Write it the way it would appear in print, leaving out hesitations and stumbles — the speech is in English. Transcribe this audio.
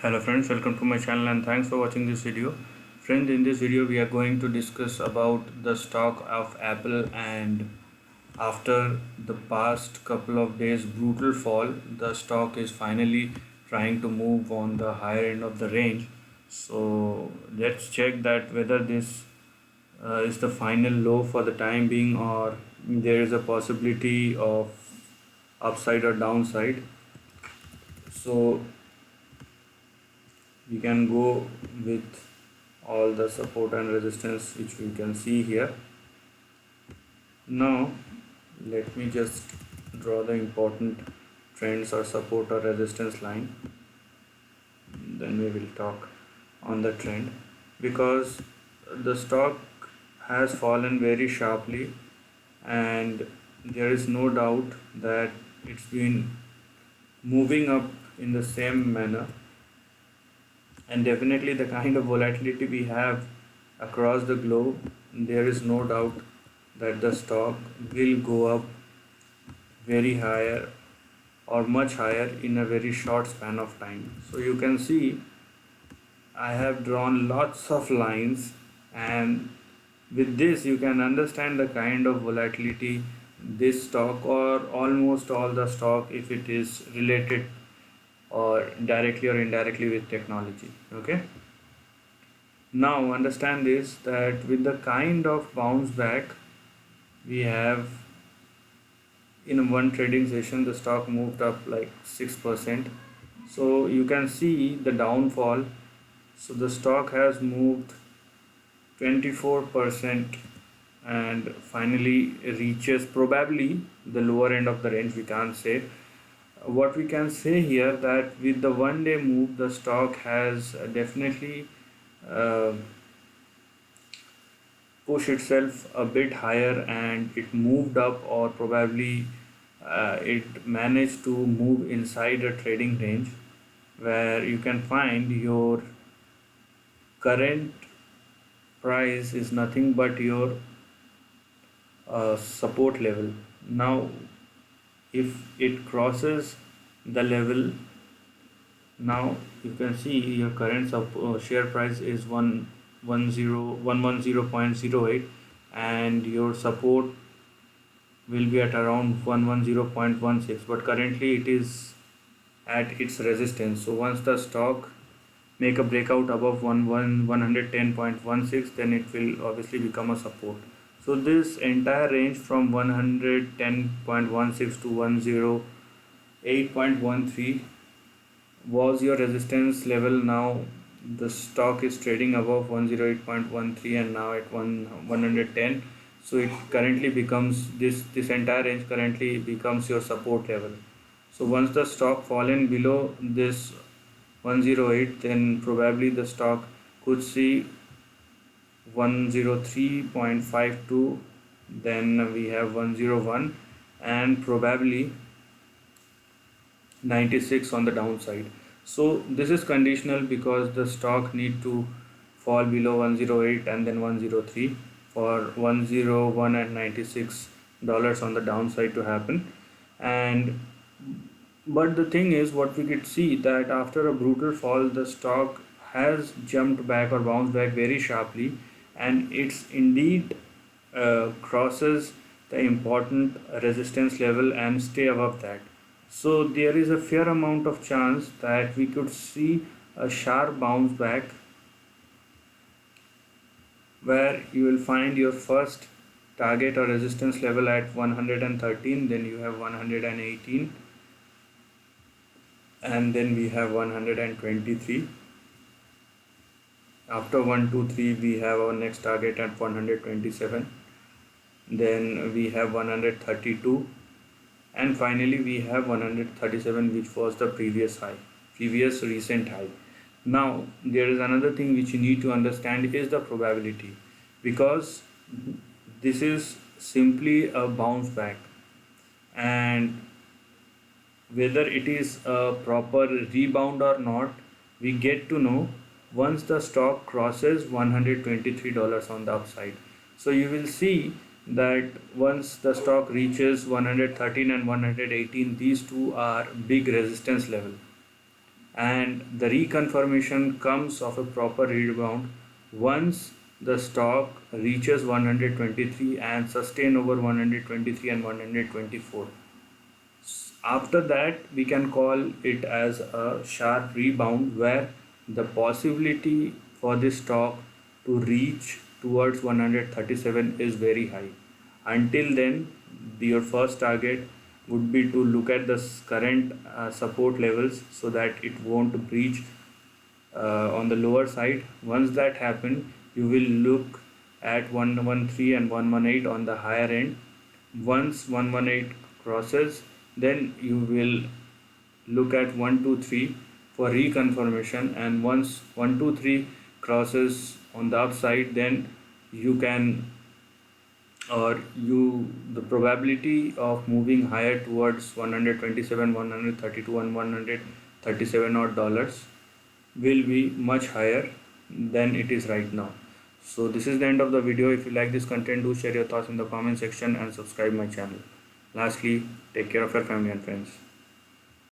Hello friends, welcome to my channel and thanks for watching this video. Friends, in this video we are going to discuss about the stock of Apple, and after the past couple of days brutal fall, the stock is finally trying to move on the higher end of the range. So let's check that whether this is the final low for the time being, or there is a possibility of upside or downside. So we can go with all the support and resistance which we can see here. Now let me just draw the important trends or support or resistance line, then we will talk on the trend, because the stock has fallen very sharply and there is no doubt that it's been moving up in the same manner, and definitely the kind of volatility we have across the globe, there is no doubt that the stock will go up very higher or much higher in a very short span of time. So you can see I have drawn lots of lines, and with this you can understand the kind of volatility this stock or almost all the stock, if it is related or directly or indirectly with technology. Okay, now understand this, that with the kind of bounce back we have in one trading session, the stock moved up like 6%. So you can see the downfall. So the stock has moved 24% and finally reaches probably the lower end of the range. We can't say. What we can say here, that with the 1 day move, the stock has definitely uh, push itself a bit higher, and it moved up, or probably it managed to move inside a trading range where you can find your current price is nothing but your support level. Now if it crosses the level, now you can see your current share price is 110.08, and your support will be at around 110.16, but currently it is at its resistance. So once the stock make a breakout above 110.16, then it will obviously become a support. So this entire range from 110.16 to 108.13 was your resistance level. Now the stock is trading above 108.13 and now at 110. So it currently becomes this entire range currently becomes your support level. So once the stock fallen below this 108, then probably the stock could see 103.52, then we have 101, and probably 96 on the downside. So this is conditional because the stock need to fall below 108 and then 103 for 101 and $96 on the downside to happen. And but the thing is, what we could see, that after a brutal fall, the stock has jumped back or bounced back very sharply, and it's indeed crosses the important resistance level and stay above that. So there is a fair amount of chance that we could see a sharp bounce back, where you will find your first target or resistance level at 113, then you have 118, and then we have 123. After 1 2 3 we have our next target at 127, then we have 132, and finally we have 137, which was the previous recent high. Now there is another thing which you need to understand, is the probability, because this is simply a bounce back, and whether it is a proper rebound or not, we get to know once the stock crosses $123 on the upside. So you will see that once the stock reaches 113 and 118, these two are big resistance level, and the reconfirmation comes of a proper rebound once the stock reaches 123 and sustain over 123 and 124. After that, we can call it as a sharp rebound where the possibility for this stock to reach towards 137 is very high. Until then, your first target would be to look at the current support levels so that it won't breach on the lower side. Once that happen, you will look at 113 and 118 on the higher end. Once 118 crosses, then you will look at 123 for reconfirmation, and once 123 crosses on the upside, then you can, or you, the probability of moving higher towards 127, 132 and 137 odd dollars will be much higher than it is right now. So this is the end of the video. If you like this content, do share your thoughts in the comment section and subscribe my channel. Lastly, take care of your family and friends.